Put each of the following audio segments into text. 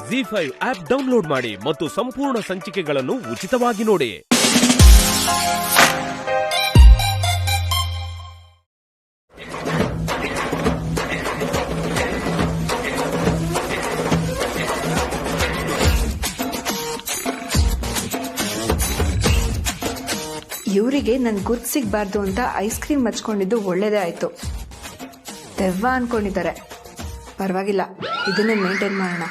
ZEE5 app download ಮಾಡಿ ಮತ್ತು ಸಂಪೂರ್ಣ ಸಂಚಿಕೆಗಳನ್ನು ಉಚಿತವಾಗಿ ನೋಡಿ. ಇವರಿಗೆ ನನ್ ಗುರ್ತು ಸಿಗ್ಬಾರ್ದು ಅಂತ ಐಸ್ ಕ್ರೀಮ್ ಹಚ್ಕೊಂಡಿದ್ದು ಒಳ್ಳೇದೇ ಆಯ್ತು. ದೆವ್ವ ಅನ್ಕೊಂಡಿದ್ದಾರೆ, ಪರವಾಗಿಲ್ಲ, ಇದನ್ನೇ ಮೇಂಟೈನ್ ಮಾಡೋಣ.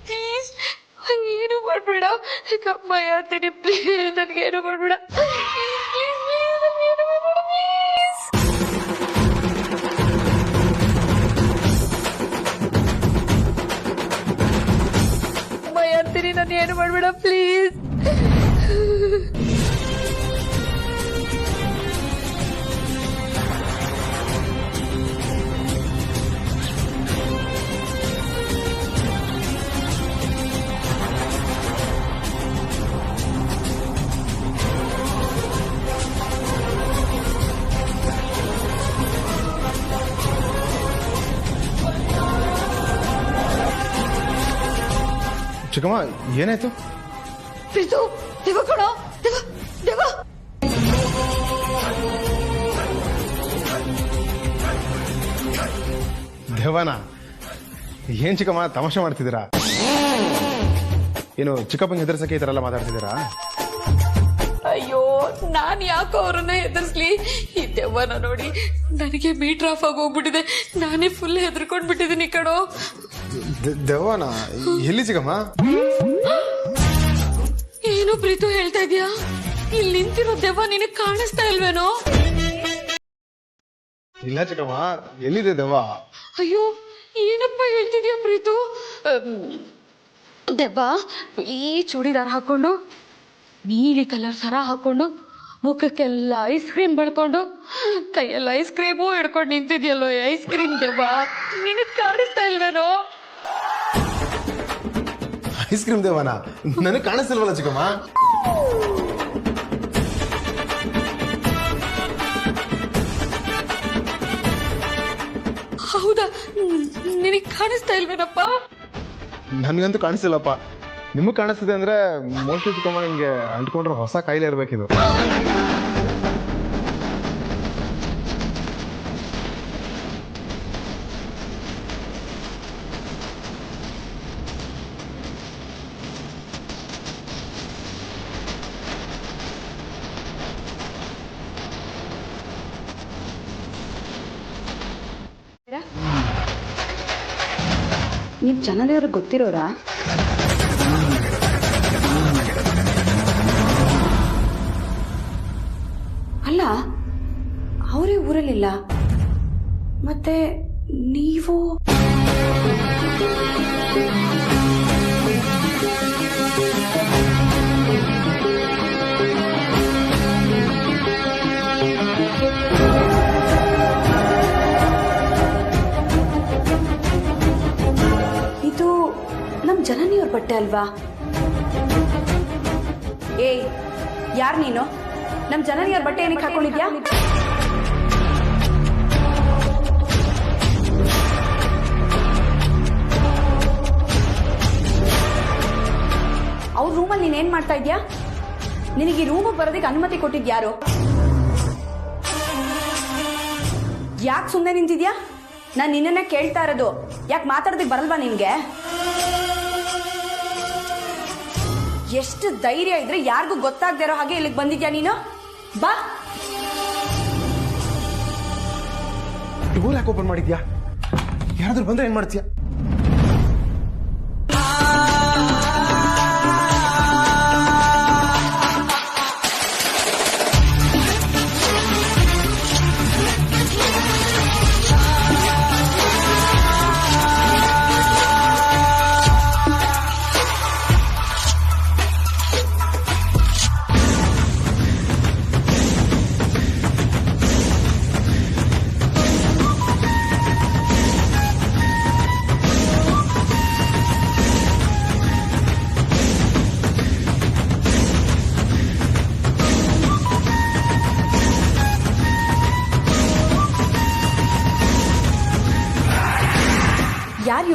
ಪ್ಲೀಸ್ ಏನು ಮಾಡ್ಬೇಡ, ಭಯ ಆಗ್ತೀನಿ. ಪ್ಲೀಸ್ ನನಗೇನು ಮಾಡ್ಬೇಡ. ಭಯ ಆಗ್ತೀನಿ, ನಾನು ಏನು ಮಾಡ್ಬೇಡ ಪ್ಲೀಸ್. ಚಿಕ್ಕಮ್ಮ, ಏನಾಯ್ತು? ಪ್ರೀತು, ದೇವ ಕಣ, ದೇವ. ದೇವನ ಏನ್ ಚಿಕ್ಕಮ್ಮ ತಮಾಷೆ ಮಾಡ್ತಿದ್ದೀರಾ? ಏನು ಚಿಕ್ಕಪ್ಪಂಗೆ ಹೆದರ್ಸಕ್ಕೆ ಈ ತರ ಎಲ್ಲ ಮಾತಾಡ್ತಿದ್ದೀರಾ? ಅಯ್ಯೋ, ನಾನ್ ಯಾಕೋ ಅವ್ರನ್ನ ಹೆದರ್ಸ್ಲಿ? ಈ ದೆವ್ವನ ನೋಡಿ ನನಗೆ ಮೀಟರ್ ಆಫ್ ಆಗಿ ಹೋಗ್ಬಿಟ್ಟಿದೆ. ನಾನೇ ಫುಲ್ ಹೆದರ್ಕೊಂಡ್ ಬಿಟ್ಟಿದ್ದೀನಿ ಕಣೋ. ದೆವ್ವನ ಎಲ್ಲಿ ಚಿಕ್ಕಮ್ಮ? ಏನು ಪ್ರೀತು ಹೇಳ್ತಾ ಇದೀಯಾ? ಇಲ್ಲಿ ನಿಂತಿರೋ ದೆವ್ವ ನಿನಗೆ ಕಾಣಿಸ್ತಾ ಇಲ್ವೇನೋ? ಇಲ್ಲ ಚಿಕ್ಕಮ್ಮ, ಎಲ್ಲಿದೆ ದೆವ್ವ? ಅಯ್ಯೋ, ಏನಪ್ಪ ಹೇಳ್ತಿದ್ಯಾ ಪ್ರೀತು? ದೆವ್ವ ಈ ಚೂಡಿದಾರ ಹಾಕೊಂಡು, ನೀಲಿ ಕಲರ್ ಸರ ಹಾಕೊಂಡು, ಮುಖಕ್ಕೆಲ್ಲ ಐಸ್ ಕ್ರೀಮ್ ಬಳ್ಕೊಂಡು, ಕೈಯೆಲ್ಲ ಐಸ್ ಕ್ರೀಮು ಹಿಡ್ಕೊಂಡು ನಿಂತಿದ್ಯಲ್ಲೋ ಐಸ್ ಕ್ರೀಮ್ ದೆವ್ವ, ನಿನಗೆ ಕಾಣಿಸ್ತಾ ಇಲ್ವೇನೋ? ಐಸ್ ಕ್ರೀಮ್ ದೇವನ ನನಗೆ ಕಾಣಿಸ್ತಿಲ್ವಲ್ಲ ಚಿಕ್ಕಮ್ಮ? ಹೌದಾ, ನಿನಗೆ ಕಾಣಿಸ್ತಾ ಇಲ್ವೇನಪ್ಪ? ನನ್ಗಂತೂ ಕಾಣಿಸ್ತಿಲ್ಲಪ್ಪ. ನಿಮಗ್ ಕಾಣಿಸ್ತಿದೆ ಅಂದ್ರೆ ಮೋಸ್ಟ್ಲಿ ಚಿಕ್ಕಮ್ಮ ನಿಮ್ಗೆ ಅಂಟ್ಕೊಂಡ್ರೆ ಹೊಸ ಕಾಯಿಲೆ ಇರ್ಬೇಕಿದು. ನೀವ್ ಜನದೇವ್ರಿಗೆ ಗೊತ್ತಿರೋರಾ? ಅಲ್ಲ, ಅವರೇ ಊರಲ್ಲಿಲ್ಲ, ಮತ್ತೆ ನೀವು? ಇದು ನಮ್ ಜನನಿಯವ್ರ ಬಟ್ಟೆ ಅಲ್ವಾ? ಏಯ್, ಯಾರ್ ನೀನು? ನಮ್ ಜನನಿಯವ್ರ ಬಟ್ಟೆ ಏನಕ್ಕೆ ಹಾಕೊಂಡಿದ್ಯಾ? ಅವ್ರ ರೂಮಲ್ಲಿ ನೀನೇನ್ ಮಾಡ್ತಾ ಇದ್ಯಾ? ನಿನಗೆ ಈ ರೂಮಿಗೆ ಬರೋದಕ್ಕೆ ಅನುಮತಿ ಕೊಟ್ಟಿದ್ಯಾರು? ಯಾಕೆ ಸುಮ್ಮನೆ ನಿಂತಿದ್ಯಾ? ನಾನು ನಿನ್ನನ್ನೇ ಕೇಳ್ತಾ ಇರೋದು. ಯಾಕೆ ಮಾತಾಡೋದಕ್ಕೆ ಬರಲ್ವಾ ನಿನ್ಗೆ? ಎಷ್ಟು ಧೈರ್ಯ ಇದ್ರೆ ಯಾರಿಗೂ ಗೊತ್ತಾಗದೇ ಇರೋ ಹಾಗೆ ಇಲ್ಲಿಗೆ ಬಂದಿದ್ಯಾ ನೀನು? ಬಾ. ಡೋರ್ ಯಾಕೆ ಓಪನ್ ಮಾಡಿದ್ಯಾ? ಯಾರಾದ್ರೂ ಬಂದ್ರೆ ಏನ್ ಮಾಡ್ತೀಯಾ?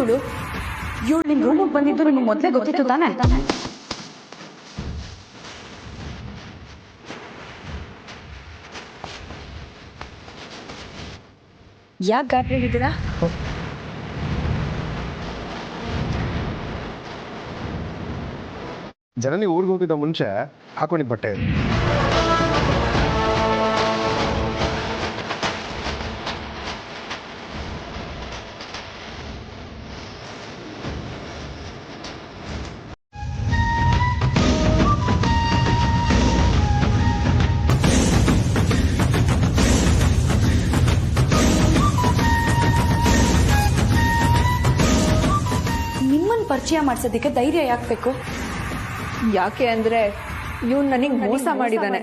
ಇವಳು ನಿಮ್ ರೂಮಿಗೆ ಬಂದಿದ್ದು ನಿಮ್ಗೆ ಮೊದಲೇ ಗೊತ್ತಿತ್ತು ತಾನೆ? ಯಾಕೆ ಗಾಬರಿ ಆಗಿದ್ದೀರಾ? ಜನನಿ ಊರಿಗೆ ಹೋಗಿದ್ದ ಮುಂಚೆ ಹಾಕೊಂಡಿದ್ದ ಬಟ್ಟೆ ಇದು. ನಿಮ್ಮನ್ನ ಪರಿಚಯ ಮಾಡ್ಸೋದಕ್ಕೆ ಧೈರ್ಯ ಯಾಕೆ ಬೇಕು? ಯಾಕೆ ಅಂದ್ರೆ ಇವ್ನು ನನಗೆ ಮೋಸ ಮಾಡಿದಾನೆ.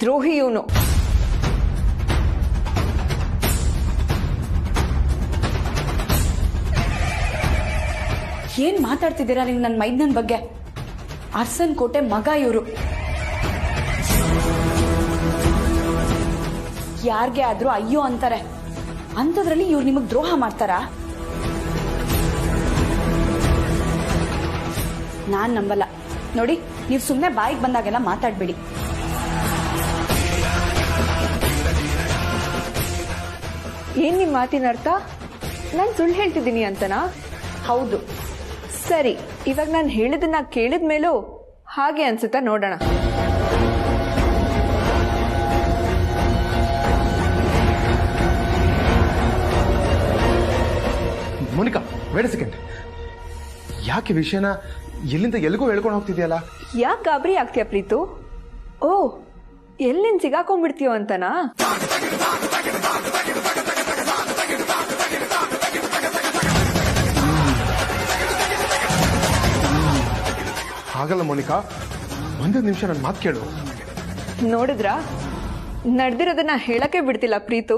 ದ್ರೋಹಿ ಇವನು. ಏನ್ ಮಾತಾಡ್ತಿದ್ದೀರಾ ನೀವು ನನ್ನ ಮೈದನನ್ ಬಗ್ಗೆ? ಅರ್ಸನ್ ಕೋಟೆ ಮಗ ಇವರು. ಯಾರ್ಗೆ ಆದ್ರೂ ಅಯ್ಯೋ ಅಂತಾರೆ, ಅಂಥದ್ರಲ್ಲಿ ಇವ್ರು ನಿಮಗ್ ದ್ರೋಹ ಮಾಡ್ತಾರಾ? ನಾನ್ ನಂಬಲ್ಲ. ನೋಡಿ, ನೀವು ಸುಮ್ಮನೆ ಬಾಯಿಗೆ ಬಂದಾಗೆಲ್ಲ ಮಾತಾಡ್ಬೇಡಿ. ಏನ್ ನಿಮ್ ಮಾತಿನ ಅರ್ಥ? ನಾನು ಸುಳ್ಳು ಹೇಳ್ತಿದ್ದೀನಿ ಅಂತನಾ? ಹೌದು. ಸರಿ, ಇವಾಗ ನಾನು ಹೇಳಿದನ್ನ ಕೇಳಿದ ಮೇಲೂ ಹಾಗೆ ಅನ್ಸುತ್ತಾ ನೋಡೋಣ. Monica, wait second. ಯಾಕೆ ವಿಷಯನ ಎಲ್ಲಿಂದ ಎಲ್ಲಿಗೂ ಹೇಳ್ಕೊಂಡು ಹೋಗ್ತಿದ್ಯಲ್ಲ? ಯಾಕೆ ಗಾಬರಿ ಆಗ್ತೀಯ ಪ್ರೀತು? ಓ, ಎಲ್ಲಿಂದ ಸಿಗಾಕೊಂಡ್ಬಿಡ್ತೀಯೋ ಅಂತನಾ? ಹಾಗಲ್ಲ ಮೋನಿಕಾ, ಒಂದೇ ನಿಮಿಷ ನನ್ನ ಮಾತು ಕೇಳು. ನೋಡಿದ್ರ, ನಡೆದಿರೋದನ್ನ ಹೇಳಕ್ಕೆ ಬಿಡ್ತಿಲ್ಲ ಪ್ರೀತು.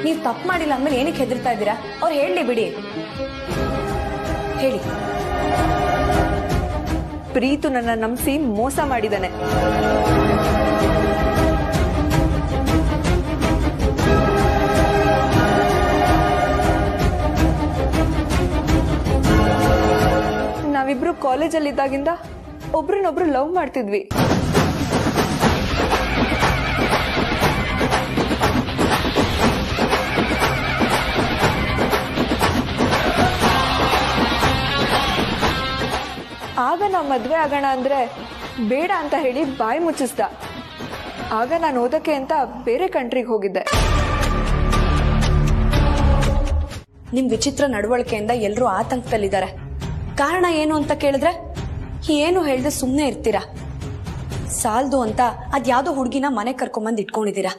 ನೀವು ತಪ್ಪು ಮಾಡಿಲ್ಲ ಅಂದ್ಮೇಲೆ ಏನಕ್ಕೆ ಹೆದರ್ತಾ ಇದ್ದೀರಾ? ಅವ್ರು ಹೇಳಿ ಬಿಡಿ, ಹೇಳಿ. ಪ್ರೀತು ನನ್ನ ನಂಬಿಸಿ ಮೋಸ ಮಾಡಿದಾನೆ. ನಾವಿಬ್ರು ಕಾಲೇಜಲ್ಲಿದ್ದಾಗಿಂದ ಒಬ್ರನ್ನೊಬ್ರು ಲವ್ ಮಾಡ್ತಿದ್ವಿ. ಆಗ ನಾ ಮದ್ವೆ ಆಗೋಣ ಅಂದ್ರೆ ಬೇಡ ಅಂತ ಹೇಳಿ ಬಾಯಿ ಮುಚ್ಚಿಸ್ದ. ಆಗ ನಾನು ಓದಕ್ಕೆ ಅಂತ ಬೇರೆ ಕಂಟ್ರಿಗೆ ಹೋಗಿದ್ದೆ. ನಿಮ್ ವಿಚಿತ್ರ ನಡವಳಿಕೆಯಿಂದ ಎಲ್ಲರೂ ಆತಂಕದಲ್ಲಿದ್ದಾರೆ. ಕಾರಣ ಏನು ಅಂತ ಕೇಳಿದ್ರೆ ಏನು ಹೇಳ್ದೆ ಸುಮ್ಮನೆ ಇರ್ತೀರಾ. ಸಾಲ್ದು ಅಂತ ಅದ್ಯಾವುದೋ ಹುಡುಗಿನ ಮನೆ ಕರ್ಕೊಂಬಂದು ಇಟ್ಕೊಂಡಿದ್ದೀರಾ.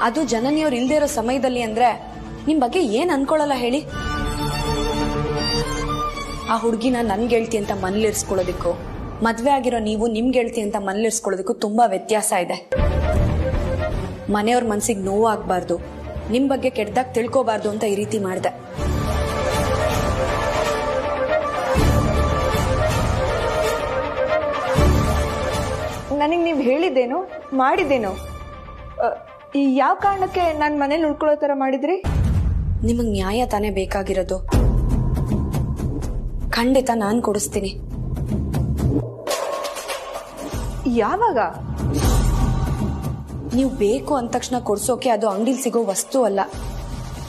ಅದು ಜನನಿಯವ್ರು ಇಲ್ದೇ ಇರೋ ಸಮಯದಲ್ಲಿ ಅಂದ್ರೆ ನಿಮ್ ಬಗ್ಗೆ ಏನ್ ಅನ್ಕೊಳ್ಳಲ್ಲ ಹೇಳಿ? ಆ ಹುಡುಗಿನ ನನ್ ಗೆಳ್ತಿ ಅಂತ ಮನೇಲಿರ್ಸ್ಕೊಳ್ಳೋದಕ್ಕೂ ಮದ್ವೆ ಆಗಿರೋ ನೀವು ನಿಮ್ ಗೆಳ್ತಿ ಅಂತ ಮನೇಲಿರ್ಸ್ಕೊಳ್ಳೋದಕ್ಕೂ ತುಂಬಾ ವ್ಯತ್ಯಾಸ ಇದೆ. ಮನೆಯವ್ರ ಮನ್ಸಿಗೆ ನೋವು ಆಗ್ಬಾರ್ದು, ನಿಮ್ ಬಗ್ಗೆ ಕೆಟ್ಟದಾಗ ತಿಳ್ಕೋಬಾರ್ದು ಅಂತ ಈ ರೀತಿ ಮಾಡಿದೆ. ನನಗೆ ನೀವು ಹೇಳಿದ್ದೇನು ಮಾಡಿದ್ದೇನು? ಯಾವ ಕಾರಣಕ್ಕೆ ನಾನು ಮನೇಲಿ ಉಳ್ಕೊಳ್ಳೋ ಥರ ಮಾಡಿದ್ರಿ? ನಿಮಗ್ ನ್ಯಾಯ ತಾನೇ ಬೇಕಾಗಿರೋದು. ಖಂಡಿತ ನಾನು ಕೊಡಿಸ್ತೀನಿ. ಯಾವಾಗ? ನೀವು ಬೇಕು ಅಂದ ತಕ್ಷಣ ಕೊಡ್ಸೋಕೆ ಅದು ಅಂಗಡಿಲಿ ಸಿಗೋ ವಸ್ತು ಅಲ್ಲ.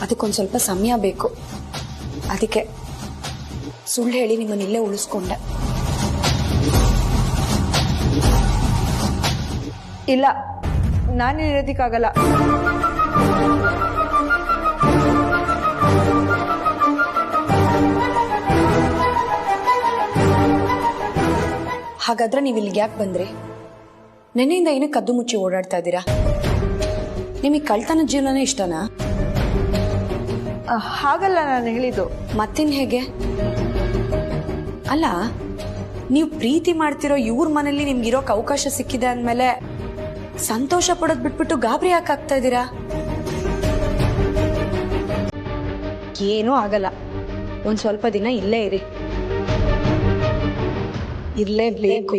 ಅದಕ್ಕೊಂದು ಸ್ವಲ್ಪ ಸಮಯ ಬೇಕು. ಅದಕ್ಕೆ ಸುಳ್ಳು ಹೇಳಿ ನಿಮ್ಮನ್ನ ಇಲ್ಲೇ ಉಳಿಸ್ಕೊಂಡೆ. ಇಲ್ಲ, ನಾನಿರೋದಕ್ಕಾಗಲ್ಲ. ಹಾಗಾದ್ರೆ ನೀವು ಇಲ್ಲಿಗೆ ಯಾಕೆ ಬಂದ್ರಿ? ನೆನ್ನೆಯಿಂದ ಏನಕ್ಕೆ ಕದ್ದು ಮುಚ್ಚಿ ಓಡಾಡ್ತಾ ಇದ್ದೀರಾ? ನಿಮಗೆ ಕಳ್ತನ ಜೀವನನೇ ಇಷ್ಟನಾ? ಹಾಗಲ್ಲ ನಾನು ಹೇಳಿದ್ದು. ಮತ್ತಿನ್ ಹೇಗೆ? ಅಲ್ಲ, ನೀವು ಪ್ರೀತಿ ಮಾಡ್ತಿರೋ ಇವ್ರ ಮನೇಲಿ ನಿಮ್ಗಿರೋಕ್ ಅವಕಾಶ ಸಿಕ್ಕಿದೆ ಅಂದ್ಮೇಲೆ ಸಂತೋಷ ಪಡೋದ್ ಬಿಟ್ಬಿಟ್ಟು ಗಾಬರಿ ಯಾಕೆ ಆಗ್ತಾ ಇದ್ದೀರಾ? ಏನೂ ಆಗಲ್ಲ, ಒಂದ್ ಸ್ವಲ್ಪ ದಿನ ಇಲ್ಲೇ ಇರಿ. ಇರ್ಲೇಬೇಕು.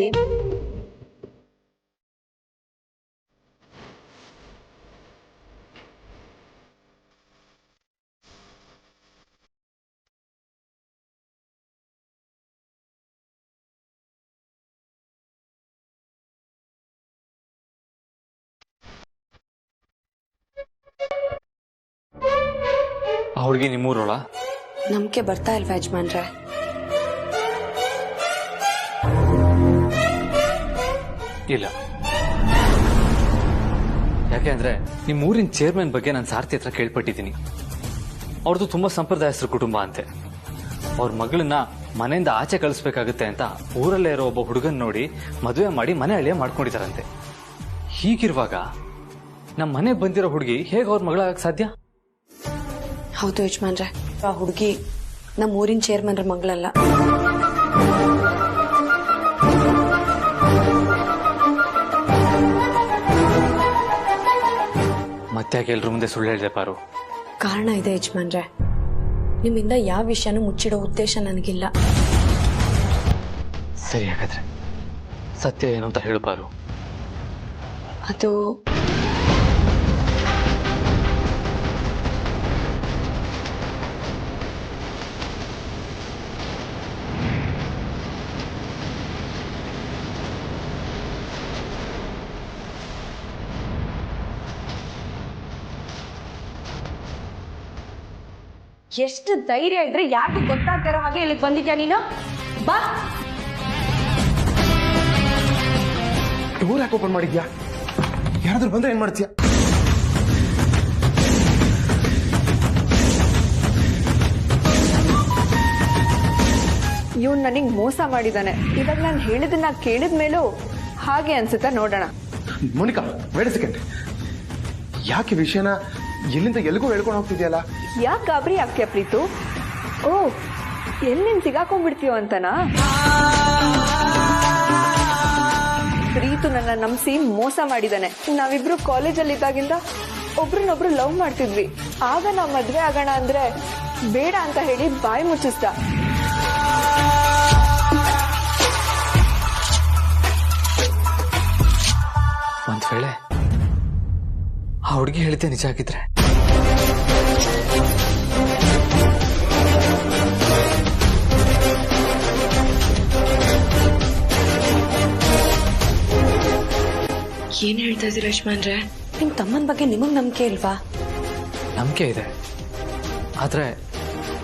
ಆ ಹುಡುಗಿ ನಿಮ್ಮೂರೋಳ? ನಂಬಿಕೆ ಬರ್ತಾ ಇಲ್ವಾ ಯಜಮಾನ್ರೆ? ಇಲ್ಲ. ಯಾಕೆ ಅಂದ್ರೆ ನಿಮ್ಮ ಊರಿನ ಚೇರ್ಮನ್ ಬಗ್ಗೆ ನಾನು ಸಾರ್ಥಿ ಹತ್ರ ಕೇಳ್ಪಟ್ಟಿದ್ದೀನಿ. ಅವ್ರದ್ದು ತುಂಬಾ ಸಂಪ್ರದಾಯಸ್ಥರ ಕುಟುಂಬ ಅಂತೆ. ಅವ್ರ ಮಗಳನ್ನ ಮನೆಯಿಂದ ಆಚೆ ಕಳಿಸ್ಬೇಕಾಗುತ್ತೆ ಅಂತ ಊರಲ್ಲೇ ಇರೋ ಒಬ್ಬ ಹುಡುಗನ್ ನೋಡಿ ಮದುವೆ ಮಾಡಿ ಮನೆ ಅಳಿಯ ಮಾಡ್ಕೊಂಡಿದಾರಂತೆ. ಹೀಗಿರುವಾಗ ನಮ್ಮ ಮನೆಗೆ ಬಂದಿರೋ ಹುಡುಗಿ ಹೇಗೆ ಅವ್ರ ಮಗಳಾಗಕ್ಕೆ ಸಾಧ್ಯ? ಹೌದು ಯಜಮಾನ್ರೆ, ಆ ಹುಡುಗಿ ನಮ್ಮ ಊರಿನ ಚೇರ್ಮನ್ರ ಮಗಳಲ್ಲ. ಮತ್ತೆ ಯಾಕೆ ಎಲ್ರ ಮುಂದೆ ಸುಳ್ಳು ಹೇಳಿದೆ ಪಾರು? ಕಾರಣ ಇದೆ ಯಜಮಾನ್ರೆ. ನಿಮ್ಮಿಂದ ಯಾವ ವಿಷಯನೂ ಮುಚ್ಚಿಡೋ ಉದ್ದೇಶ ನನಗಿಲ್ಲ. ಸರಿ, ಹಾಗಾದ್ರೆ ಸತ್ಯ ಏನು ಅಂತ ಹೇಳು ಪಾರು. ಅದು ಎಷ್ಟು ಧೈರ್ಯ ಇದ್ರೆ ಯಾಕೆ ಗೊತ್ತಾಗ್ತಿರೋ ಹಾಗೆ ಇಲ್ಲಿಗೆ ಬಂದಿದ್ಯಾ ನೀನು? ಬಾ. ಡೋರ್ ಯಾಕೆ ಓಪನ್ ಮಾಡಿದ್ಯಾ? ಯಾರಾದ್ರೂ ಬಂದ್ರೆ ಏನ್ ಮಾಡ್ತೀಯಾ? ಇವ್ನು ನನಗೆ ಮೋಸ ಮಾಡಿದಾನೆ. ಇವಾಗ ನಾನು ಹೇಳಿದನ್ನ ಕೇಳಿದ ಮೇಲೂ ಹಾಗೆ ಅನ್ಸುತ್ತಾ? ನೋಡೋಣ. Monica, wait second. ಯಾಕೆ ವಿಷಯನ ಎಲ್ಲಿಂದ ಎಲ್ಲಿಗೂ ಹೇಳ್ಕೊಂಡು ಹೋಗ್ತಿದ್ಯಲ್ಲ? ಯಾಕೆ ಗಾಬರಿ ಆಗ್ತೀಯ ಪ್ರೀತು? ಓ, ಎಲ್ಲಿ ನೀನ್ ಸಿಗಾಕೊಂಡ್ಬಿಡ್ತೀಯೋ ಅಂತನಾ? ಪ್ರೀತು ನನ್ನ ನಂಬಿಸಿ ಮೋಸ ಮಾಡಿದಾನೆ. ನಾವಿಬ್ರು ಕಾಲೇಜಲ್ಲಿ ಇದ್ದಾಗಿಂದ ಒಬ್ರನ್ನೊಬ್ರು ಲವ್ ಮಾಡ್ತಿದ್ವಿ. ಆಗ ನಾವು ಮದ್ವೆ ಆಗೋಣ ಅಂದ್ರೆ ಬೇಡ ಅಂತ ಹೇಳಿ ಬಾಯಿ ಮುಚ್ಚಿಸ್ದ. ಒಂದ್ ವೇಳೆ ಆ ಹುಡುಗಿ ಹೇಳಿದ್ದೆ ನಿಜ ಆಗಿದ್ರೆ? ಏನ್ ಹೇಳ್ತಾ ಇದ್ದೀರಾ ಯಜಮಾನ್ರೆ? ನಿಮ್ ತಮ್ಮನ ಬಗ್ಗೆ ನಿಮಗ್ ನಂಬಿಕೆ ಇಲ್ವಾ? ನಂಬಿಕೆ ಇದೆ, ಆದ್ರೆ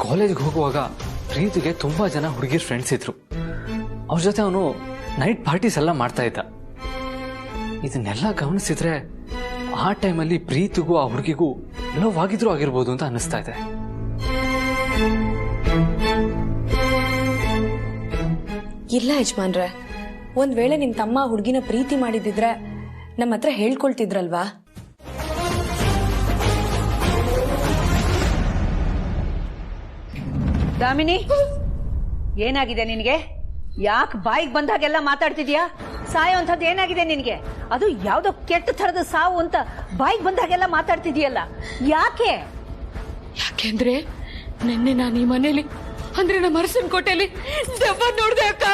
ಕಾಲೇಜ್ಗೆ ಹೋಗುವಾಗ ಪ್ರೀತಿಗೆ ತುಂಬಾ ಜನ ಹುಡುಗಿರ್ ಫ್ರೆಂಡ್ಸ್ ಇದ್ರು. ಅವ್ರ ಜೊತೆ ಅವನು ನೈಟ್ ಪಾರ್ಟೀಸ್ ಎಲ್ಲ ಮಾಡ್ತಾ ಇದ್ದ. ಇದನ್ನೆಲ್ಲ ಗಮನಿಸಿದ್ರೆ ಆ ಟೈಮಲ್ಲಿ ಪ್ರೀತಿಗೂ ಆ ಹುಡುಗಿಗೂ ಲವ್ ಆಗಿದ್ರು ಆಗಿರ್ಬೋದು ಅಂತ ಅನಿಸ್ತಾ ಇದೆ. ಇಲ್ಲ ಯಜಮಾನ್ರೆ, ಒಂದ್ ವೇಳೆ ನಿಮ್ ತಮ್ಮ ಹುಡುಗಿನ ಪ್ರೀತಿ ಮಾಡಿದಿದ್ರೆ ನಮ್ಮ ಹತ್ರ ಹೇಳ್ಕೊಳ್ತಿದ್ರಲ್ವಾ? ದಾಮಿನಿ, ಏನಾಗಿದೆ ನಿನಗೆ? ಯಾಕೆ ಬಾಯಿಗೆ ಬಂದಾಗೆಲ್ಲ ಮಾತಾಡ್ತಿದ್ಯಾ? ಸಾಯೋಂಥದ್ದು ಏನಾಗಿದೆ ನಿನಗೆ? ಅದು ಯಾವ್ದೋ ಕೆಟ್ಟ ಥರದ ಸಾವು ಅಂತ ಬಾಯಿಗೆ ಬಂದಾಗೆಲ್ಲ ಮಾತಾಡ್ತಿದ್ಯಲ್ಲ, ಯಾಕೆ? ಯಾಕೆಂದ್ರೆ ನಿನ್ನೆ ನಾನು ಈ ಮನೇಲಿ ಅಂದ್ರೆ ನಮ್ಮ ಅರಸನ್ ಕೋಟೆಯಲ್ಲಿ ದೆವ್ವ ನೋಡ್ದೆ ಅಕ್ಕ.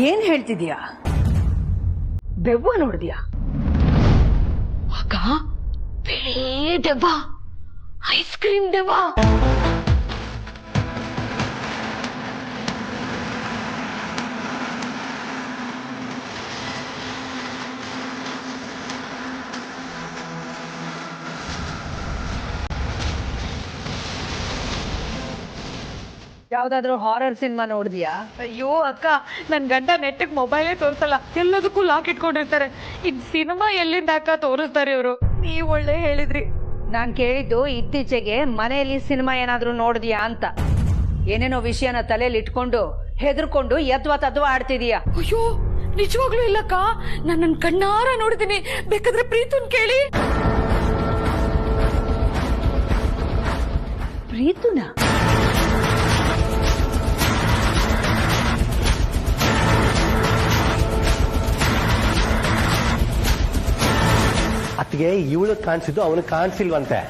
ಏನ್ ಹೇಳ್ತಿದ್ಯಾ? ದೆವ್ವ ನೋಡಿದ್ಯಾ? ಅಕ್ಕ, ಬಿಳಿ ದೆವ್ವ, ಐಸ್ ಕ್ರೀಮ್ ದೆವ್ವ. ಯಾವ್ದಾದ್ರು ಹಾರರ್ ಸಿನಿಮಾ ನೋಡಿದ್ಯಾ? ಅಯ್ಯೋ ಅಕ್ಕ, ನನ್ ಗಂಡ ನೆಟ್ಟಿಗೆ ಮೊಬೈಲೇ ತೋರಿಸಲ್ಲ, ಎಲ್ಲದಕ್ಕೂ ಲಾಕ್ ಇಟ್ಕೊಂಡಿರ್ತಾರೆ. ಇದ್ ಸಿನಿಮಾ ಎಲ್ಲಿಂದ ಅಕ್ಕ ತೋರಿಸ್ತಾರೆ ಇವರು? ನೀವ್ ಒಳ್ಳೆ ಹೇಳಿದ್ರಿ. ನಾನ್ ಕೇಳಿದ್ದು ಇತ್ತೀಚೆಗೆ ಮನೆಯಲ್ಲಿ ಸಿನಿಮಾ ಏನಾದ್ರೂ ನೋಡಿದ್ಯಾ ಅಂತ. ಏನೇನೋ ವಿಷಯನ ತಲೆಯಲ್ಲಿ ಇಟ್ಕೊಂಡು ಹೆದರ್ಕೊಂಡು ಎದ್ವಾ ತದ್ವಾ ಆಡ್ತಿದೀಯ. ಅಯ್ಯೋ ನಿಜವಾಗ್ಲೂ ಇಲ್ಲಕ್ಕ, ನಾನು ನನ್ನ ಕಣ್ಣಾರ ನೋಡಿದೀನಿ. ಬೇಕಾದ್ರೆ ಪ್ರೀತನ್ ಕೇಳಿ. ಪ್ರೀತುನ? ಅತ್ತಿಗೆ ಇವಳು ಕಾಣಿಸಿದ್ದು ಅವನು ಕಾಣಿಸಿಲ್ವಂತೆ.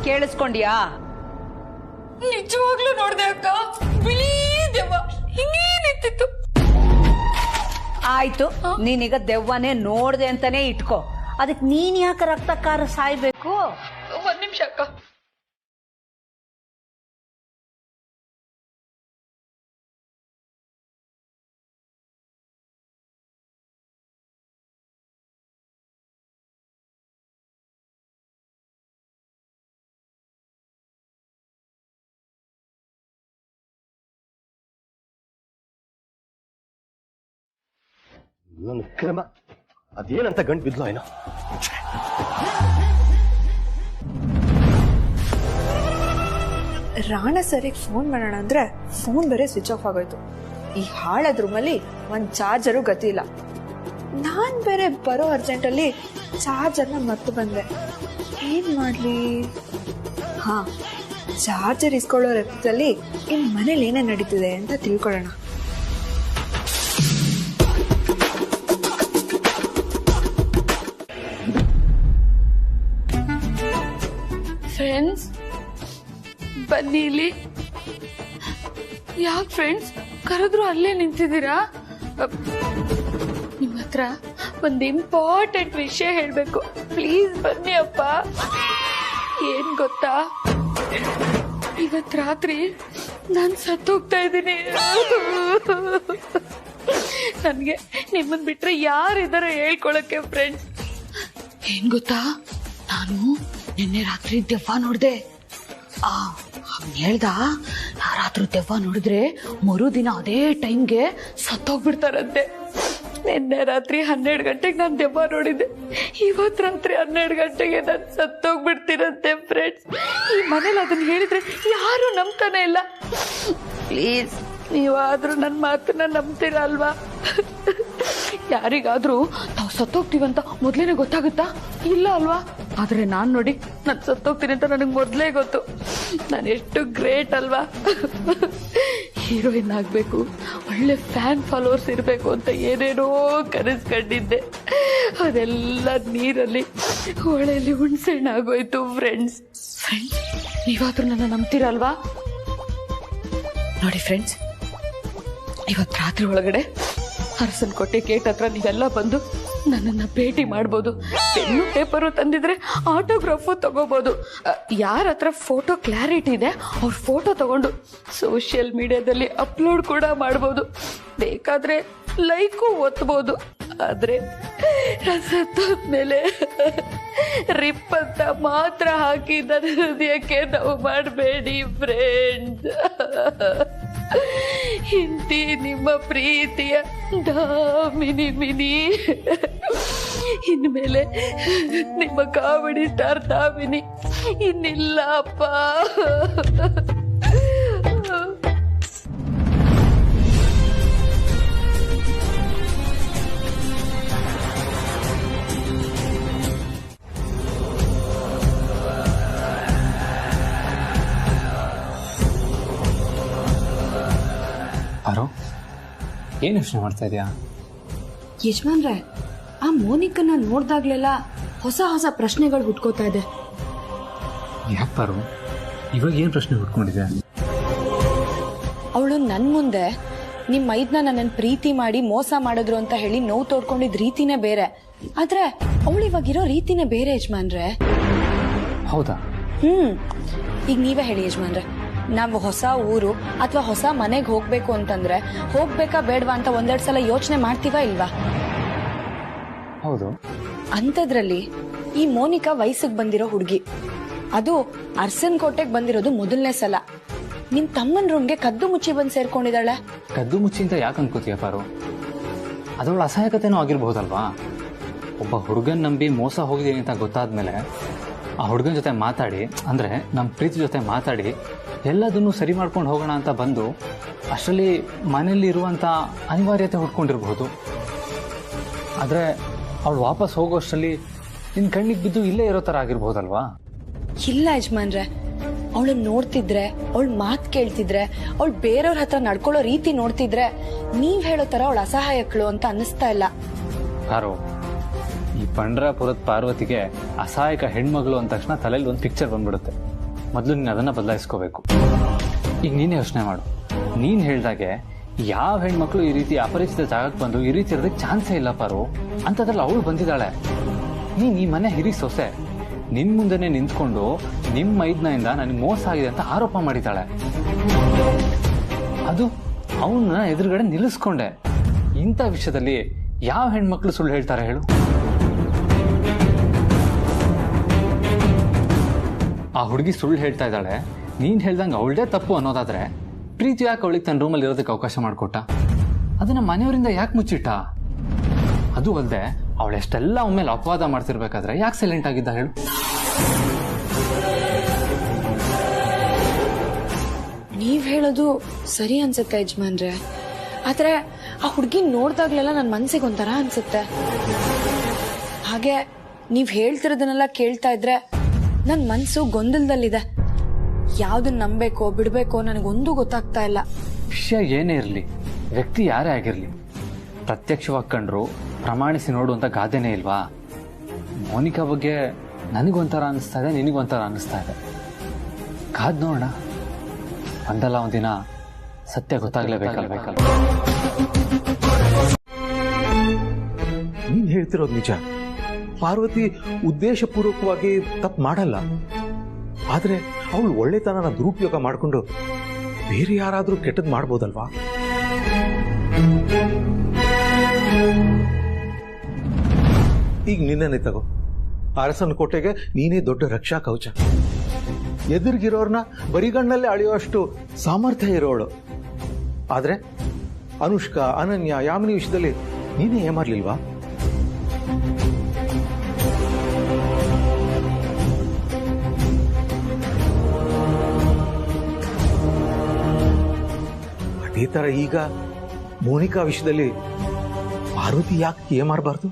ಕೇಳಿಸ್ಕೊಂಡ್ಯಾ? ನಿಜವಾಗ್ಲೂ ನೋಡ್ದೆ ಅಕ್ಕ, ಬಿಳಿ ದೆವ್ವ ಹಿಂಗೇ ನಿಂತಿತ್ತು. ಆಯ್ತು, ನೀನೀಗ ದೆವ್ವನೇ ನೋಡ್ದೆ ಅಂತಾನೆ ಇಟ್ಕೋ. ಅದಕ್ಕೆ ನೀನ್ ಯಾಕೆ ರಕ್ತಕಾರ ಸಾಯ್ಬೇಕು? ಒಂದ್ ನಿಮಿಷ ಅಕ್ಕ. ನನ್ನ ಕ್ರಮ ಅದೇನಂತ ಗಂಟು ಬಿದ್ಲು ಏನೋ. ರಾಣ ಸರಿಗೆ ಫೋನ್ ಮಾಡೋಣ ಅಂದ್ರೆ ಫೋನ್ ಬೇರೆ ಸ್ವಿಚ್ ಆಫ್ ಆಗೋಯ್ತು. ಈ ಹಾಳದ ರೂಮಲ್ಲಿ ಒಂದ್ ಚಾರ್ಜರು ಗತಿ ಇಲ್ಲ. ನಾನ್ ಬೇರೆ ಬರೋ ಅರ್ಜೆಂಟಲ್ಲಿ ಚಾರ್ಜರ್ನ ಮರ್ತು ಬಂದೆ. ಏನ್ ಮಾಡ್ಲಿ? ಹಾ, ಚಾರ್ಜರ್ ಇಸ್ಕೊಳ್ಳೋ ರೆಪ್ಪದಲ್ಲಿ ಇನ್ ಮನೇಲಿ ಏನೇ ನಡೀತಿದೆ ಅಂತ ತಿಳ್ಕೊಳ್ಳೋಣ. ಫ್ರೆಂಡ್ಸ್ ಬನ್ನಿ ಇಲ್ಲಿ. ಯಾಕೆ ಫ್ರೆಂಡ್ಸ್ ಕರೆದ್ರು ಅಲ್ಲೇ ನಿಂತಿದ್ದೀರಾ? ನಿಮ್ಮ ಹತ್ರ ಒಂದು ಇಂಪಾರ್ಟೆಂಟ್ ವಿಷಯ ಹೇಳ್ಬೇಕು. ಪ್ಲೀಸ್ ಬನ್ನಿ ಅಪ್ಪ. ಏನ್ ಗೊತ್ತಾ, ಇವತ್ ರಾತ್ರಿ ನಾನು ಸತ್ತೋಗ್ತಾ ಇದ್ದೀನಿ. ನನ್ಗೆ ನಿಮ್ಮನ್ ಬಿಟ್ರೆ ಯಾರಿದಾರೆ ಹೇಳ್ಕೊಳಕ್ಕೆ ಫ್ರೆಂಡ್ಸ್? ಏನ್ ಗೊತ್ತಾ, ನಾನು ನಿನ್ನೆ ರಾತ್ರಿ ದೆವ್ವ ನೋಡ್ದೆ. ಹೇಳ್ದ, ರಾತ್ರಿ ದೆವ್ವ ನೋಡಿದ್ರೆ ಮರುದಿನ ಅದೇ ಟೈಮ್ಗೆ ಸತ್ತೋಗ್ಬಿಡ್ತಾರಂತೆ. ನಿನ್ನೆ ರಾತ್ರಿ 12 ಗಂಟೆಗೆ ನಾನು ದೆವ್ವ ನೋಡಿದ್ದೆ. ಇವತ್ ರಾತ್ರಿ 12 ಗಂಟೆಗೆ ನಾನು ಸತ್ತೋಗ್ಬಿಡ್ತೀರಂತೆ ಫ್ರೆಂಡ್ಸ್. ಈ ಮನೇಲಿ ಅದನ್ನ ಹೇಳಿದ್ರೆ ಯಾರು ನಂಬ್ತಾನೆ ಇಲ್ಲ. ಪ್ಲೀಸ್ ನೀವಾದ್ರೂ ನನ್ನ ಮಾತನ್ನ ನಂಬ್ತೀರಾ ಅಲ್ವಾ? ಯಾರಿಗಾದ್ರೂ ನಾವು ಸತ್ತೋಗ್ತೀವಂತ ಮೊದ್ಲೇನೆ ಗೊತ್ತಾಗುತ್ತಾ? ಇಲ್ಲ ಅಲ್ವಾ? ಆದ್ರೆ ನಾನ್ ನೋಡಿ ನಾನು ಸತ್ತೋಗ್ತೀನಿ ಅಂತ ನನಗೆ ಮೊದ್ಲೇ ಗೊತ್ತು. ನಾನು ಎಷ್ಟು ಗ್ರೇಟ್ ಅಲ್ವಾ? ಹೀರೋಯಿನ್ ಆಗ್ಬೇಕು, ಒಳ್ಳೆ ಫ್ಯಾನ್ ಫಾಲೋವರ್ಸ್ ಇರಬೇಕು ಅಂತ ಏನೇನೋ ಕನಸ್ಕೊಂಡಿದ್ದೆ. ಅದೆಲ್ಲ ನೀರಲ್ಲಿ ಹೊಳೆಯಲ್ಲಿ ಹುಣ್ಸೆಣ್ಣು ಆಗೋಯ್ತು ಫ್ರೆಂಡ್ಸ್. ನೀವಾದ್ರೂ ನನ್ನ ನಂಬ್ತೀರಲ್ವಾ? ನೋಡಿ ಫ್ರೆಂಡ್ಸ್, ಇವತ್ತು ರಾತ್ರಿ ಒಳಗಡೆ ಅರಸನಕೋಟೆ ಗೇಟ್ ಹತ್ರ ನೀವೆಲ್ಲ ಬಂದು ನನ್ನನ್ನ ಭೇಟಿ ಮಾಡ್ಬೋದು. ಪೆನ್ನು ಪೇಪರು ತಂದಿದ್ರೆ ಆಟೋಗ್ರಾಫು ತಗೋಬಹುದು. ಯಾರ ಹತ್ರ ಫೋಟೋ ಕ್ಲಾರಿಟಿ ಇದೆ ಅವ್ರ ಫೋಟೋ ತಗೊಂಡು ಸೋಷಿಯಲ್ ಮೀಡಿಯಾದಲ್ಲಿ ಅಪ್ಲೋಡ್ ಕೂಡ ಮಾಡ್ಬೋದು. ಬೇಕಾದ್ರೆ ಲೈಕು ಒತ್ತಬಹುದು. ಆದ್ರೆ ಸತ್ತೋದ್ಮೇಲೆ ರಿಪ್ ಅಂತ ಮಾತ್ರ ಹಾಕಿ ನನ್ನ ಹೃದಯಕ್ಕೆ ನೋವು ಮಾಡಬೇಡಿ ಫ್ರೆಂಡ್ಸ್. ಹಿಂದಿ ನಿಮ್ಮ ಪ್ರೀತಿಯ ದಾಮಿನಿ ಮಿನಿ. ಇನ್ಮೇಲೆ ನಿಮ್ಮ ಕಾಮಿಡಿ ಸ್ಟಾರ್ ದಾಮಿನಿ ಇನ್ನಿಲ್ಲ ಅಪ್ಪ. ಆರೋ, ಏನು ಯೋಚನೆ ಮಾಡ್ತಾ ಇದೆಯಾ? ಯಜಮಾನ್ರೆ, ಆ ಮೋನಿಕನ್ನ ನೋಡ್ದಾಗ್ಲೆಲ್ಲ ಹೊಸ ಹೊಸ ಪ್ರಶ್ನೆಗಳು ಹುಟ್ಕೋತಾ ಇದೆ. ಯಾಕೆ ಪಾರು, ಇವಾಗ ಏನು ಪ್ರಶ್ನೆ ಹುಟ್ಕೊಂಡಿದೆ? ಅವಳು ನನ್ ಮುಂದೆ ನಿಮ್ ಮೈದ್ನ ನನ್ನನ್ನು ಪ್ರೀತಿ ಮಾಡಿ ಮೋಸ ಮಾಡಿದ್ರು ಅಂತ ಹೇಳಿ ನೋವು ತೋಡ್ಕೊಂಡಿದ್ ರೀತಿನೇ ಬೇರೆ. ಆದ್ರೆ ಅವಳು ಇವಾಗಿರೋ ರೀತಿನೇ ಬೇರೆ ಯಜಮಾನ್ರೆ. ಹೌದಾ? ಈಗ ನೀವೇ ಹೇಳಿ ಯಜಮಾನ್ರೆ, ನಾವು ಹೊಸ ಊರು ಅಥವಾ ಹೊಸ ಮನೆಗೆ ಹೋಗ್ಬೇಕು ಅಂತಂದ್ರೆ ಹೋಗ್ಬೇಕಾ ಬೇಡವಾ ಅಂತ ಒಂದೆರಡು ಸಲ ಯೋಚನೆ ಮಾಡ್ತೀವಾ ಇಲ್ವಾ? ಹೌದು. ಅಂಥದ್ರಲ್ಲಿ ಈ ಮೋನಿಕಾ ವಯಸ್ಸಿಗೆ ಬಂದಿರೋ ಹುಡುಗಿ, ಅದು ಅರಸನಕೋಟೆಗೆ ಬಂದಿರೋದು ಮೊದಲನೇ ಸಲ. ನಿಮ್ ತಮ್ಮನ ರೂಮ್ಗೆ ಕದ್ದು ಮುಚ್ಚಿ ಬಂದು ಸೇರ್ಕೊಂಡಿದ್ದಾಳೆ. ಕದ್ದು ಮುಚ್ಚಿ ಅಂತ ಯಾಕೆ ಅನ್ಕೋತೀಯ ಪಾರು? ಅದವಳ ಅಸಹಾಯಕತೆನೂ ಆಗಿರ್ಬಹುದಲ್ವಾ? ಒಬ್ಬ ಹುಡುಗನ್ ನಂಬಿ ಮೋಸ ಹೋಗಿದ್ದೀನಿ ಅಂತ ಗೊತ್ತಾದ್ಮೇಲೆ ಆ ಹುಡುಗನ ಜೊತೆ ಮಾತಾಡಿ, ಅಂದರೆ ನಮ್ಮ ಪ್ರೀತಿ ಜೊತೆ ಮಾತಾಡಿ ಎಲ್ಲದನ್ನು ಸರಿ ಮಾಡ್ಕೊಂಡು ಹೋಗೋಣ ಅಂತ ಬಂದು ಅಷ್ಟರಲ್ಲಿ ಮನೆಯಲ್ಲಿ ಇರುವಂಥ ಅನಿವಾರ್ಯತೆ ಹುಡ್ಕೊಂಡಿರ್ಬೋದು. ಆದರೆ ಅವಳು ವಾಪಸ್ ಹೋಗೋಷ್ಟರಲ್ಲಿ ನಿನ್ನ ಕಣ್ಣಿಗೆ ಬಿದ್ದು ಇಲ್ಲೇ ಇರೋ ಥರ ಆಗಿರ್ಬೋದಲ್ವಾ? ಇಲ್ಲ ಯಜಮಾನ್ರೆ, ಅವಳನ್ನ ನೋಡ್ತಿದ್ರೆ, ಅವಳ ಮಾತು ಕೇಳ್ತಿದ್ರೆ, ಅವಳು ಬೇರೆಯವ್ರ ಹತ್ರ ನಡ್ಕೊಳ್ಳೋ ರೀತಿ ನೋಡ್ತಿದ್ರೆ ನೀವ್ ಹೇಳೋ ತರ ಅವಳ ಅಸಹಾಯಕಳು ಅಂತ ಅನ್ನಿಸ್ತಾ ಇಲ್ಲ. ಯಾರು ಈ ಪಂಡ್ರಾಪುರದ ಪಾರ್ವತಿಗೆ ಅಸಹಾಯಕ ಹೆಣ್ಮಗಳು ಅಂದ ತಕ್ಷಣ ತಲೆಯಲ್ಲಿ ಒಂದು ಪಿಕ್ಚರ್ ಬಂದ್ಬಿಡುತ್ತೆ. ಮೊದಲು ನೀನು ಅದನ್ನು ಬದಲಾಯಿಸ್ಕೋಬೇಕು. ಈಗ ನೀನೇ ಯೋಚನೆ ಮಾಡು. ನೀನು ಹೇಳ್ದಾಗೆ ಯಾವ ಹೆಣ್ಮಕ್ಳು ಈ ರೀತಿ ಅಪರಿಚಿತ ಜಾಗಕ್ಕೆ ಬಂದು ಈ ರೀತಿ ಇರೋದಕ್ಕೆ ಚಾನ್ಸೇ ಇಲ್ಲ ಪಾರು. ಅಂಥದ್ರಲ್ಲಿ ಅವಳು ಬಂದಿದ್ದಾಳೆ. ನೀನು ಈ ಮನೆ ಹಿರಿ ಸೊಸೆ, ನಿನ್ನ ಮುಂದೆನೆ ನಿಂತ್ಕೊಂಡು ನಿಮ್ಮ ಮೈದ್ನಿಂದ ನನಗೆ ಮೋಸ ಆಗಿದೆ ಅಂತ ಆರೋಪ ಮಾಡಿದ್ದಾಳೆ. ಅದು ಅವನ್ನ ಎದುರುಗಡೆ ನಿಲ್ಲಿಸ್ಕೊಂಡೆ. ಇಂಥ ವಿಷಯದಲ್ಲಿ ಯಾವ ಹೆಣ್ಮಕ್ಳು ಸುಳ್ಳು ಹೇಳ್ತಾರೆ ಹೇಳು? ಆ ಹುಡುಗಿ ಸುಳ್ಳು ಹೇಳ್ತಾ ಇದ್ದಾಳೆ, ನೀನು ಹೇಳ್ದಂಗೆ ಅವಳದೇ ತಪ್ಪು ಅನ್ನೋದಾದ್ರೆ ಪ್ರೀತಿ ಯಾಕೆ ಅವಳಿಗೆ ತನ್ನ ರೂಮಲ್ಲಿ ಇರೋದಕ್ಕೆ ಅವಕಾಶ ಮಾಡಿಕೊಟ್ಟ? ಅದನ್ನ ಮನೆಯವರಿಂದ ಯಾಕೆ ಮುಚ್ಚಿಟ್ಟ? ಅದು ಅಲ್ಲದೆ ಅವಳೆಷ್ಟೆಲ್ಲ ಒಮ್ಮೆಲೆ ಅಪವಾದ ಮಾಡ್ತಿರ್ಬೇಕಾದ್ರೆ ಯಾಕೆ ಸೈಲೆಂಟ್ ಆಗಿದ್ದ ಹೇಳು? ನೀವ್ ಹೇಳೋದು ಸರಿ ಅನ್ಸುತ್ತೆ ಯಜಮಾನ್ರೆ, ಆದ್ರೆ ಆ ಹುಡ್ಗಿ ನೋಡ್ದಾಗ್ಲೆಲ್ಲ ನನ್ನ ಮನ್ಸಿಗೆ ಒಂಥರ ಅನ್ಸುತ್ತೆ. ಹಾಗೆ ನೀವ್ ಹೇಳ್ತಿರೋದನ್ನೆಲ್ಲ ಕೇಳ್ತಾ ಇದ್ರೆ ನನ್ ಮನ್ಸು ಗೊಂದಲದಲ್ಲಿದೆ. ಯಾವ್ದನ್ನ ನಂಬೇಕೋ ಬಿಡ್ಬೇಕೋ ನನಗೊಂದು ಗೊತ್ತಾಗ್ತಾ ಇಲ್ಲ. ವಿಷಯ ಏನೇ ಇರಲಿ, ವ್ಯಕ್ತಿ ಯಾರೇ ಆಗಿರಲಿ, ಪ್ರತ್ಯಕ್ಷವಾಗಿ ಕಂಡ್ರು ಪ್ರಮಾಣಿಸಿ ನೋಡುವಂತ ಗಾದೆನೇ ಇಲ್ವಾ? ಮೋನಿಕಾ ಬಗ್ಗೆ ನನಗೊಂಥರ ಅನಿಸ್ತಾ ಇದೆ, ನಿನಗೊಂಥರ ಅನಿಸ್ತಾ ಇದೆ. ಕಾದ್ ನೋಡೋಣ, ಒಂದಲ್ಲ ಒಂದಿನ ಸತ್ಯ ಗೊತ್ತಾಗ್ಲೇಬೇಕಲ್ಬೇಕಲ್ಲ. ನೀನ್ ಹೇಳ್ತಿರೋದು ನಿಜ. ಪಾರ್ವತಿ ಉದ್ದೇಶಪೂರ್ವಕವಾಗಿ ತಪ್ಪು ಮಾಡಲ್ಲ. ಆದ್ರೆ ಅವಳು ಒಳ್ಳೆತನನ ದುರುಪಯೋಗ ಮಾಡಿಕೊಂಡು ಬೇರೆ ಯಾರಾದ್ರೂ ಕೆಟ್ಟದ್ ಮಾಡ್ಬೋದಲ್ವಾ? ಈಗ ನಿನ್ನೆ ತಗೋ, ಅರಸನ ಕೋಟೆಗೆ ನೀನೇ ದೊಡ್ಡ ರಕ್ಷಾ ಕವಚ. ಎದುರಿಗಿರೋರ್ನ ಬರಿಗಣ್ಣಲ್ಲೇ ಅಳೆಯುವಷ್ಟು ಸಾಮರ್ಥ್ಯ ಇರೋಳು. ಆದ್ರೆ ಅನುಷ್ಕಾ, ಅನನ್ಯ, ಯಾಮಿನಿ ವಿಷಯದಲ್ಲಿ ನೀನೇ ಏಮಾರ್ಲಿಲ್ವಾ? ಅದೇ ತರ ಈಗ ಮೋನಿಕಾ ವಿಷಯದಲ್ಲಿ ಪಾರ್ವತಿ ಯಾಕೆ ಏಮಾರಬಾರ್ದು?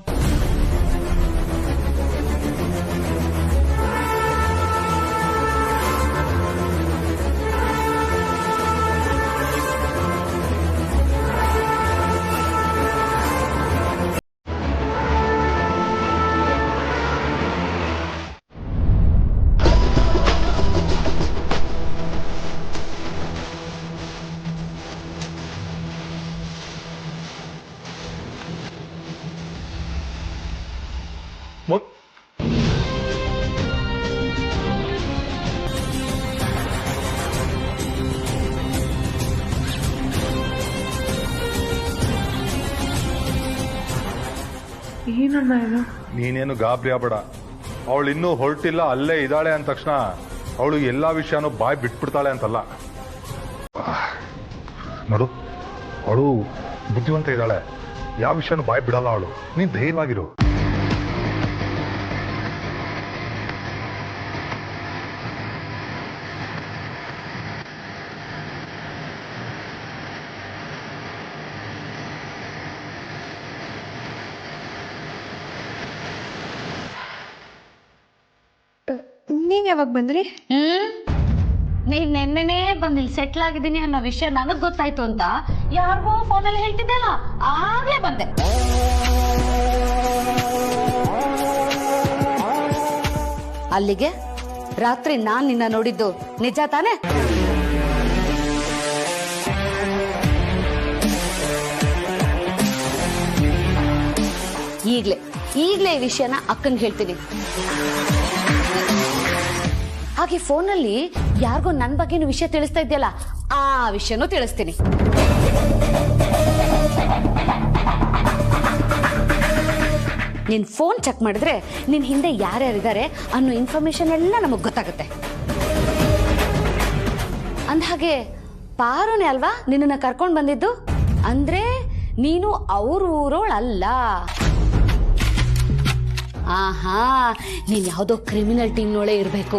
ನೀನೇನು ಗಾಬರಿ ಆಗ್ಬೇಡ. ಅವಳು ಇನ್ನೂ ಹೊರಟಿಲ್ಲ, ಅಲ್ಲೇ ಇದ್ದಾಳೆ ಅಂದ ತಕ್ಷಣ ಅವಳು ಎಲ್ಲಾ ವಿಷಯನೂ ಬಾಯ್ ಬಿಟ್ಬಿಡ್ತಾಳೆ ಅಂತಲ್ಲ. ನೋಡು, ಅವಳು ಬುದ್ಧಿವಂತ ಇದ್ದಾಳೆ, ಯಾವ ವಿಷಯನೂ ಬಾಯ್ ಬಿಡಲ್ಲ ಅವಳು. ನೀನ್ ಧೈರ್ಯವಾಗಿರು. ನೀವ್ ಯಾವಾಗ ಬಂದ್ರಿ? ನೀನ್ ನೆನ್ನೆನೇ ಬಂದು ಇಲ್ಲಿ ಸೆಟ್ಲ್ ಆಗಿದ್ದೀನಿ ಅನ್ನೋ ವಿಷಯ ನನಗ್ ಗೊತ್ತಾಯ್ತು ಅಂತ ಯಾರಿಗೋ ಫೋನಲ್ಲಿ ಹೇಳ್ತಿದ್ದೆಲ್ಲ, ಆಗ್ಲೇ ಬಂದೆ. ಅಲ್ಲಿಗೆ ರಾತ್ರಿ ನಾನ್ ನಿನ್ನ ನೋಡಿದ್ದು ನಿಜ ತಾನೆ? ಈಗ್ಲೇ ಈ ವಿಷಯನ ಅಕ್ಕನ್ಗೆ ಹೇಳ್ತೀನಿ. ಹಾಗೆ ಫೋನಲ್ಲಿ ಯಾರಿಗೋ ನನ್ ಬಗ್ಗೆನೂ ವಿಷಯ ತಿಳಿಸ್ತಾ ಇದೆಯಲ್ಲ, ಆ ವಿಷಯನೂ ತಿಳಿಸ್ತೀನಿ. ನಿನ್ ಫೋನ್ ಚೆಕ್ ಮಾಡಿದ್ರೆ ನಿನ್ ಹಿಂದೆ ಯಾರ್ಯಾರಿದ್ದಾರೆ ಅನ್ನೋ ಇನ್ಫಾರ್ಮೇಶನ್ ಎಲ್ಲ ನಮಗ್ ಗೊತ್ತಾಗುತ್ತೆ. ಅಂದ್ಹಾಗೆ ಪಾರುನೇ ಅಲ್ವಾ ನಿನ್ನನ್ನ ಕರ್ಕೊಂಡ್ ಬಂದಿದ್ದು? ಅಂದ್ರೆ ನೀನು ಅವ್ರ ಊರೋಳಲ್ಲ. ಆಹಾ ನೀನ್ ಯಾವ್ದೋ ಕ್ರಿಮಿನಲ್ ಟೀಮ್ನೊಳೆ ಇರ್ಬೇಕು.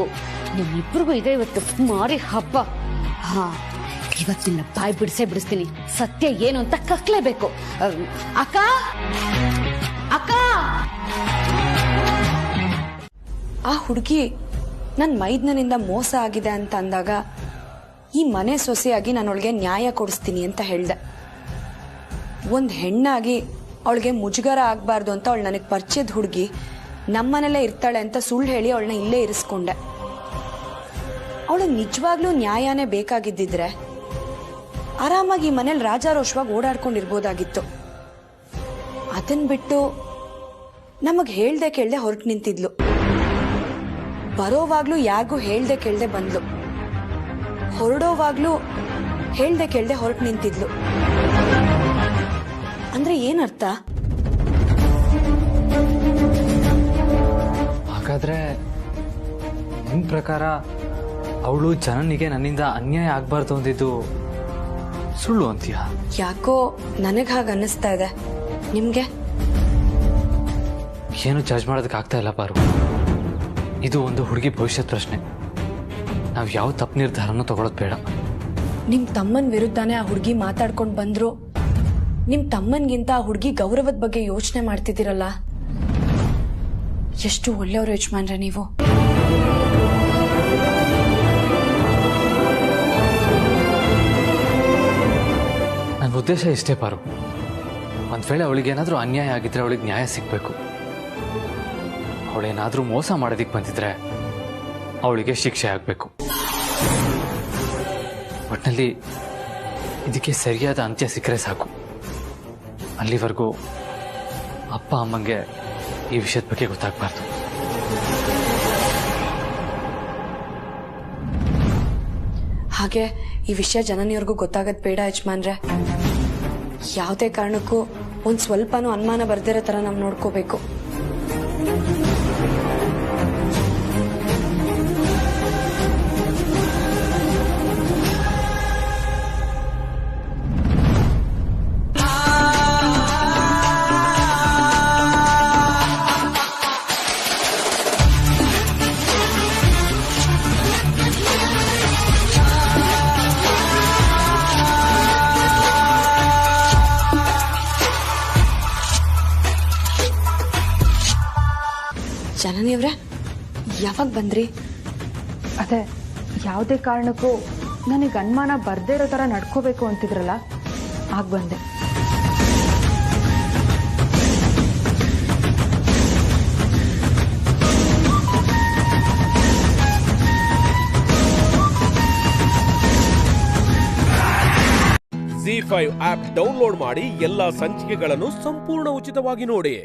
ನಿಮ್ಮಿಬ್ರಿಗೂ ಇದೆ ಇವತ್ತು ಮಾರಿ ಹಬ್ಬ. ಹಾ, ಇವತ್ತಿನ ಬಾಯ್ ಬಿಡಿಸ್ತೀನಿ. ಸತ್ಯ ಏನು ಅಂತ ಕಕ್ಲೇಬೇಕು. ಅಕ್ಕ ಅಕ್ಕ, ಆ ಹುಡುಗಿ ನನ್ನ ಮೈದ್ನನಿಂದ ಮೋಸ ಆಗಿದೆ ಅಂತ ಅಂದಾಗ ಈ ಮನೆ ಸೊಸೆಯಾಗಿ ನಾನು ಅವಳಿಗೆ ನ್ಯಾಯ ಕೊಡಿಸ್ತೀನಿ ಅಂತ ಹೇಳ್ದೆ. ಒಂದು ಹೆಣ್ಣಾಗಿ ಅವಳಿಗೆ ಮುಜುಗರ ಆಗಬಾರ್ದು ಅಂತ ಅವಳು ನನಗೆ ಪರಿಚಯದ ಹುಡುಗಿ ನಮ್ಮನೆಲ್ಲೇ ಇರ್ತಾಳೆ ಅಂತ ಸುಳ್ಳು ಹೇಳಿ ಅವಳನ್ನ ಇಲ್ಲೇ ಇರಿಸ್ಕೊಂಡೆ. ಅವಳು ನಿಜವಾಗ್ಲೂ ನ್ಯಾಯನೇ ಬೇಕಾಗಿದ್ದಿದ್ರೆ ಆರಾಮಾಗಿ ಈ ಮನೇಲಿ ರಾಜಾರೋಷವಾಗಿ ಓಡಾಡ್ಕೊಂಡಿರ್ಬೋದಾಗಿತ್ತು. ಅದನ್ ಬಿಟ್ಟು ನಮಗ್ ಹೇಳ್ದೆ ಕೇಳ್ದೆ ಹೊರಟು ನಿಂತಿದ್ಲು. ಬರೋವಾಗ್ಲೂ ಯಾರಿಗೂ ಹೇಳ್ದೆ ಕೇಳ್ದೆ ಬಂದ್ಲು, ಹೊರಡೋವಾಗ್ಲೂ ಹೇಳ್ದೆ ಕೇಳ್ದೆ ಹೊರಟು ನಿಂತಿದ್ಲು. ಅಂದ್ರೆ ಏನರ್ಥ? ಹಾಗಾದ್ರೆ ನಿಮ್ ಪ್ರಕಾರ ಅವಳು ಜನನಿಗೆ ನನ್ನಿಂದ ಅನ್ಯಾಯ ಆಗ್ಬಾರ್ದು ಅಂದಿದ್ದು ಸುಳ್ಳು ಅಂತೀಯ? ಯಾಕೋ ನನಗ್ ಹಾಗ ಅನ್ನಿಸ್ತಾ ಇದೆ. ನಿಮ್ಗೆ? ಏನು ಜಡ್ಜ್ ಮಾಡೋದಕ್ಕೆ ಆಗ್ತಾ ಇಲ್ಲ ಪಾರು. ಇದು ಒಂದು ಹುಡುಗಿ ಭವಿಷ್ಯದ ಪ್ರಶ್ನೆ. ನಾವು ಯಾವ ತಪ್ಪು ನಿರ್ಧಾರನೂ ತಗೊಳ್ಳೋದು ಬೇಡ. ನಿಮ್ ತಮ್ಮನ್ ವಿರುದ್ಧನೇ ಆ ಹುಡುಗಿ ಮಾತಾಡ್ಕೊಂಡು ಬಂದ್ರು. ನಿಮ್ ತಮ್ಮನ್ಗಿಂತ ಆ ಹುಡುಗಿ ಗೌರವದ ಬಗ್ಗೆ ಯೋಚನೆ ಮಾಡ್ತಿದ್ದೀರಲ್ಲ, ಎಷ್ಟು ಒಳ್ಳೆಯವರು ಯಜಮಾನ್ರೆ ನೀವು. ನನ್ನ ಉದ್ದೇಶ ಇಷ್ಟೇ ಪಾರು. ಒಂದ್ ವೇಳೆ ಅವಳಿಗೇನಾದ್ರೂ ಅನ್ಯಾಯ ಆಗಿದ್ರೆ ಅವಳಿಗೆ ನ್ಯಾಯ ಸಿಗ್ಬೇಕು. ಅವಳೇನಾದ್ರೂ ಮೋಸ ಮಾಡೋದಿಕ್ ಬಂದಿದ್ರೆ ಅವಳಿಗೆ ಶಿಕ್ಷೆ ಆಗ್ಬೇಕು. ಒಟ್ಟಿನಲ್ಲಿ ಇದಕ್ಕೆ ಸರಿಯಾದ ಅಂತ್ಯ ಸಿಕ್ಕರೆ ಸಾಕು. ಅಲ್ಲಿವರೆಗೂ ಅಪ್ಪ ಅಮ್ಮಂಗೆ ಈ ವಿಷಯದ ಬಗ್ಗೆ ಗೊತ್ತಾಗಬಾರ್ದು. ಹಾಗೆ ಈ ವಿಷಯ ಜನನಿಯವ್ರಿಗೂ ಗೊತ್ತಾಗದ್ ಬೇಡ ಯಜಮಾನ್ರೆ. ಯಾವುದೇ ಕಾರಣಕ್ಕೂ ಒಂದ್ ಸ್ವಲ್ಪನೂ ಅನುಮಾನ ಬರ್ದಿರೋ ತರ ನಾವು ನೋಡ್ಕೋಬೇಕು. ಜನನಿಯವ್ರೆ, ಯಾವಾಗ ಬಂದ್ರಿ? ಅದೇ ಯಾವುದೇ ಕಾರಣಕ್ಕೂ ನನಗೆ ಅನುಮಾನ ಬರ್ದೇ ಇರೋ ಥರ ನಡ್ಕೋಬೇಕು ಅಂತಿದ್ರಲ್ಲ, ಆಗ ಬಂದೆ. ZEE5 ಆಪ್ ಡೌನ್ಲೋಡ್ ಮಾಡಿ ಎಲ್ಲಾ ಸಂಚಿಕೆಗಳನ್ನು ಸಂಪೂರ್ಣ ಉಚಿತವಾಗಿ ನೋಡಿ.